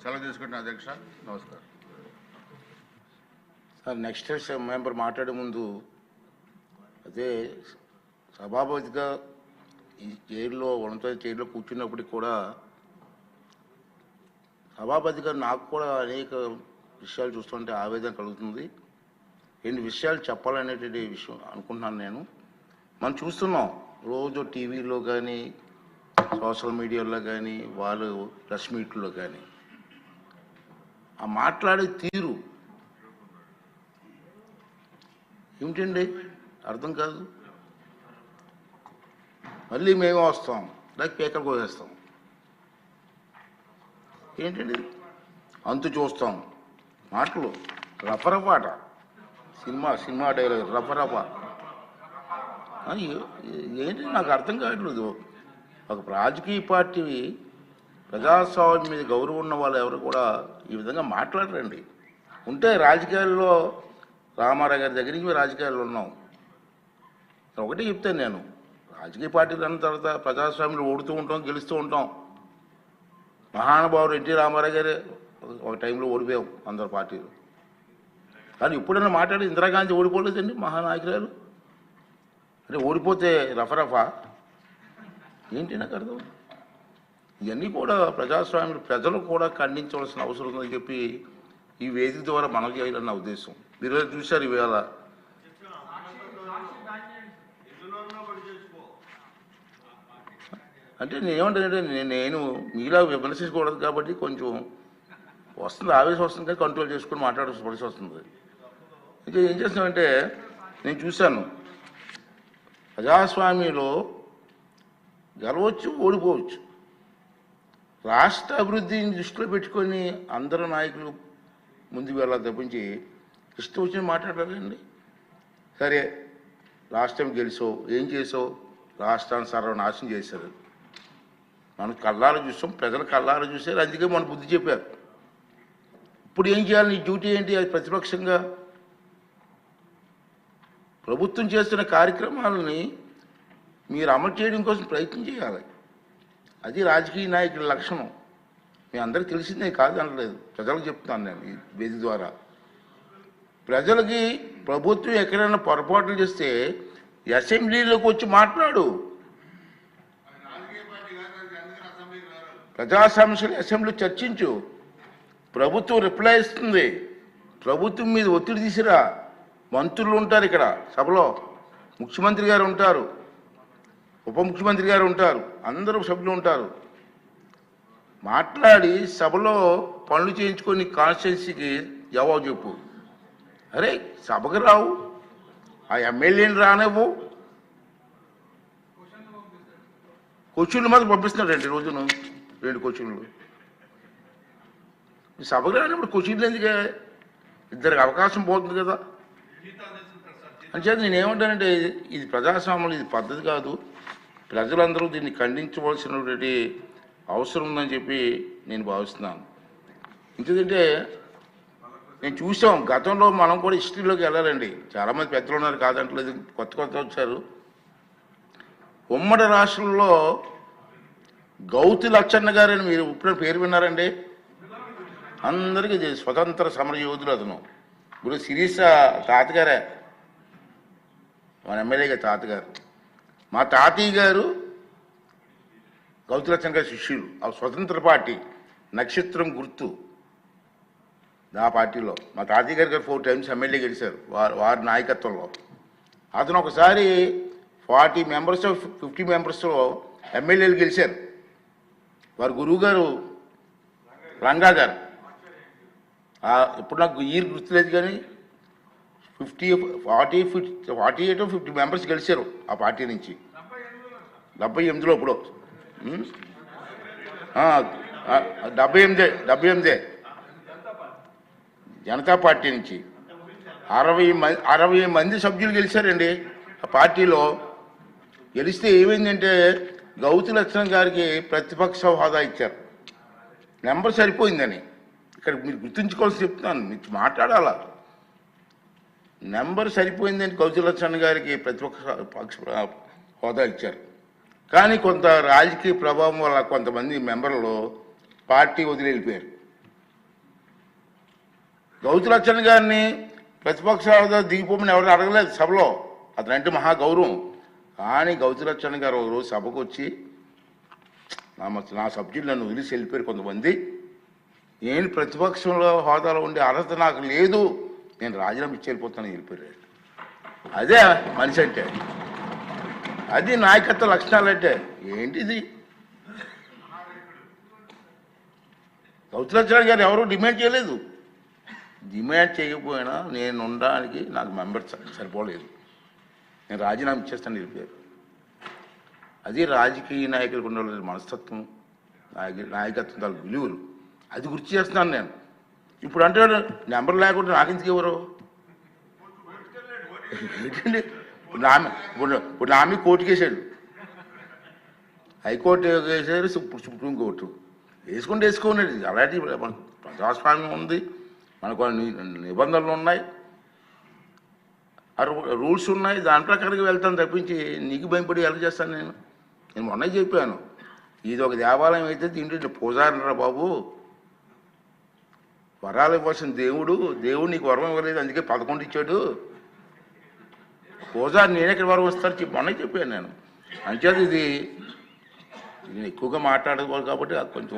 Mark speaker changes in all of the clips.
Speaker 1: సెలవు తీసుకుంటున్నా అధ్యక్ష. నమస్కారం
Speaker 2: సార్. నెక్స్ట్ మెంబర్ మాట్లాడే ముందు అదే సభాపతిగా ఈ చైర్లో ఉన్నత చైర్లో కూర్చున్నప్పటికి కూడా సభాపతిగా నాకు కూడా అనేక విషయాలు చూస్తుంటే ఆవేదన కలుగుతుంది. ఎన్ని విషయాలు చెప్పాలనేటువంటి విషయం అనుకుంటున్నాను నేను. మనం చూస్తున్నాం రోజు టీవీలో కానీ సోషల్ మీడియాలో కానీ వాళ్ళు ప్రెస్ మీట్లో కానీ ఆ మాట్లాడే తీరు ఏమిటండి అర్థం కాదు. మళ్ళీ మేము వస్తాం లేక పేకలు కోసేస్తాం. ఏంటండి అంతు చూస్తాం మాటలు రఫరఫాట సినిమా డైలాగ్ రఫరఫా ఏంటి నాకు అర్థం కావట్లేదు. ఒక రాజకీయ పార్టీ ప్రజాస్వామ్యం మీద గౌరవం ఉన్న వాళ్ళు ఎవరు కూడా ఈ విధంగా మాట్లాడరండి. ఉంటే రాజకీయాల్లో రామారావు గారి దగ్గర నుంచి రాజకీయాల్లో ఉన్నాం. ఒకటే చెప్తాను నేను, రాజకీయ పార్టీలు అన్న తర్వాత ప్రజాస్వామ్యంలో ఓడుతూ ఉంటాం, గెలుస్తూ ఉంటాం. మహానుభావుడు ఎన్టీ రామారావు గారే ఒక టైంలో ఓడిపోయాం అందరు పార్టీలు. కానీ ఇప్పుడైనా మాట్లాడి ఇందిరాగాంధీ ఓడిపోలేదండి మహానాయకురాలు. అంటే ఓడిపోతే రఫరఫా ఏంటి నాకు అర్థం. ఇవన్నీ కూడా ప్రజాస్వామ్యం ప్రజలు కూడా ఖండించవలసిన అవసరం ఉందని చెప్పి ఈ వేదిక ద్వారా మనం చేయాలన్న ఉద్దేశం. మీరు చూశారు ఇవాళ అంటే నేనేమంటానంటే నేను మీలా విమర్శించకూడదు కాబట్టి కొంచెం వస్తుంది, ఆవేశం వస్తుంది కానీ కంట్రోల్ చేసుకుని మాట్లాడాల్సి వస్తుంది. ఇంకా ఏం చేస్తామంటే నేను చూశాను ప్రజాస్వామ్యంలో గెలవచ్చు ఓడిపోవచ్చు. రాష్ట్ర అభివృద్ధిని దృష్టిలో పెట్టుకొని అందరు నాయకులు ముందుకు వెళ్ళాలి తప్పించి ఇష్టం వచ్చి మాట్లాడాలండి. సరే రాష్ట్రం గెలిచావు, ఏం చేసావు? రాష్ట్రాన్ని సర్వనాశనం చేశారు. మనం కళ్ళారా చూసాం, ప్రజలు కళ్ళారా చూశారు, అందుకే మన బుద్ధి చెప్పారు. ఇప్పుడు ఏం చేయాలి? నీ డ్యూటీ ఏంటి? అది ప్రతిపక్షంగా ప్రభుత్వం చేస్తున్న కార్యక్రమాలని మీరు అమలు చేయడం కోసం ప్రయత్నం చేయాలి. అది రాజకీయ నాయకుల లక్షణం. మీ అందరికీ తెలిసిందే కాదు అనలేదు, ప్రజలకు చెప్తున్నాను నేను ఈ వేదిక ద్వారా. ప్రజలకి ప్రభుత్వం ఎక్కడైనా పొరపాట్లు చేస్తే అసెంబ్లీలోకి వచ్చి మాట్లాడు. ప్రజా సమస్యలు అసెంబ్లీ చర్చించు. ప్రభుత్వం రిప్లై ఇస్తుంది. ప్రభుత్వం మీద ఒత్తిడి తీసిరా. మంత్రులు ఉంటారు ఇక్కడ సభలో, ముఖ్యమంత్రి గారు ఉంటారు, ఉప ముఖ్యమంత్రి గారు ఉంటారు, అందరూ సభ్యులు ఉంటారు. మాట్లాడి సభలో పనులు చేయించుకొని కాన్స్టిట్యున్సీకి జవాబు చెప్పు. అరే సభకు రావు, ఆ ఎమ్మెల్యేని రానివ్వు. క్వశ్చన్లు మాత్రం పంపిస్తున్నారండి రోజును 2 క్వశ్చన్లు. సభకు రానిప్పుడు క్వశ్చన్లు ఎందుకే? ఇద్దరికి అవకాశం పోతుంది కదా. అంచేత నేనేమంటానంటే ఇది ప్రజాస్వామ్యం, ఇది పద్ధతి కాదు. ప్రజలందరూ దీన్ని ఖండించవలసినటువంటి అవసరం ఉందని చెప్పి నేను భావిస్తున్నాను. ఎందుకంటే నేను చూసాం గతంలో, మనం కూడా హిస్టరీలోకి వెళ్ళాలండి. చాలామంది పెద్దలు ఉన్నారు కాదంటలేదు, కొత్త వచ్చారు. ఉమ్మడి రాష్ట్రంలో గౌతి లచ్చన్న గారని మీరు ఇప్పుడు పేరు విన్నారండి? అందరికీ స్వతంత్ర సమర యోధులు అతను. ఇప్పుడు శిరీష తాతగారే, మన ఎమ్మెల్యేగా తాతగారు. మా తాతయ్య గారు గౌతి లచ్చన్న గారి శిష్యులు. ఆ స్వతంత్ర పార్టీ నక్షత్రం గుర్తు ఆ పార్టీలో మా తాతయ్య గారు 4 టైమ్స్ ఎమ్మెల్యే గెలిచారు వారి నాయకత్వంలో. అతను ఒకసారి 40 మెంబర్స్ 50 మెంబర్స్లో ఎమ్మెల్యేలు గెలిచారు. వారి గురువు గారు రంగా గారు. ఇప్పుడు నాకు ఇయర్ గుర్తులేదు కానీ 48 మెంబర్స్ గెలిచారు ఆ పార్టీ నుంచి 78లో. ఇప్పుడు 78 జనతా పార్టీ నుంచి 60 మంది సభ్యులు గెలిచారండి ఆ పార్టీలో. గెలిస్తే ఏమైందంటే గౌతి లక్ష్మణ్ గారికి ప్రతిపక్ష హోదా ఇచ్చారు. నెంబర్ సరిపోయిందని ఇక్కడ మీరు గుర్తుంచుకోవాల్సి చెప్తున్నాను, మీరు మాట్లాడాలా. నెంబర్ సరిపోయిందని గౌతి లక్ష్మణ్ గారికి ప్రతిపక్ష హోదా ఇచ్చారు. కానీ కొంత రాజకీయ ప్రభావం వల్ల కొంతమంది మెంబర్లు పార్టీ వదిలి వెళ్ళిపోయారు. గౌతులచ్చన్ గారిని ప్రతిపక్ష హోదా దిగిపోమని ఎవరు అడగలేదు సభలో, అతనంటే మహా గౌరవం. కానీ గౌతులచ్చన్ గారు ఒక రోజు సభకు వచ్చి నా సబ్జెక్టు నన్ను వదిలేసి వెళ్ళిపోయారు కొంతమంది, నేను ప్రతిపక్షంలో హోదాలో ఉండే అర్హత నాకు లేదు, నేను రాజీనామా ఇచ్చి వెళ్ళిపోతాను వెళ్ళిపోయారు. అదే మనిషి అంటే, అది నాయకత్వ లక్షణాలు అంటే ఏంటిది? గౌతులచ్చన్ గారు ఎవరు డిమాండ్ చేయలేదు. డిమాండ్ చేయకపోయినా నేను ఉండడానికి నాకు మెంబర్స్ సరిపోలేదు, నేను రాజీనామా ఇచ్చేస్తాను వెళ్ళిపోయారు. అది రాజకీయ నాయకులకు ఉండాలి మనస్తత్వం, నాయకత్వం తాలూకు విలువలు. అది గుర్తు చేస్తున్నాను నేను. ఇప్పుడు అంటే నెంబర్ లేకుండా నాకెందుకు ఎవరు ఏంటండి? ఇప్పుడు నా మీద కోర్టుకు వేసాడు, హైకోర్టు వేసారు, సుప్రీంకోర్టు వేసుకోండి. అలాంటి మనకు ప్రజాస్వామ్యం ఉంది, మనకు నిబంధనలు ఉన్నాయి, రూల్స్ ఉన్నాయి, దాని ప్రకారంగా వెళ్తాను తప్పించి నీకు భయపడి ఎలా చేస్తాను నేను మొన్న చెప్పాను, ఇది ఒక దేవాలయం అయితే దీంట్లో పూజారిరా బాబు, వరాలు ఇవ్వాల్సిన దేవుడు నీకు వరం ఇవ్వలేదు, అందుకే 11 ఇచ్చాడు, పూజారి నేనే ఇక్కడ వరం వస్తాను మొన్న చెప్పాను నేను. అంచేది ఇది నేను ఎక్కువగా మాట్లాడకూడదు కాబట్టి కొంచెం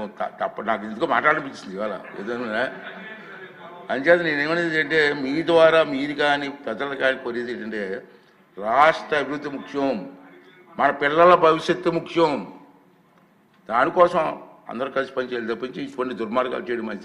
Speaker 2: నాకు ఎందుకో మాట్లాడనిపించింది ఇవాళ ఏదైనా. అంచేది నేనేమనేది అంటే మీ ద్వారా మీరు కానీ ప్రజలు కానీ కోరేది ఏంటంటే రాష్ట్ర అభివృద్ధి ముఖ్యం, మన పిల్లల భవిష్యత్తు ముఖ్యం, దానికోసం అందరూ కలిసి పనిచేయాలి తప్పించి ఇటువంటి దుర్మార్గాలు చేయడం మంచిది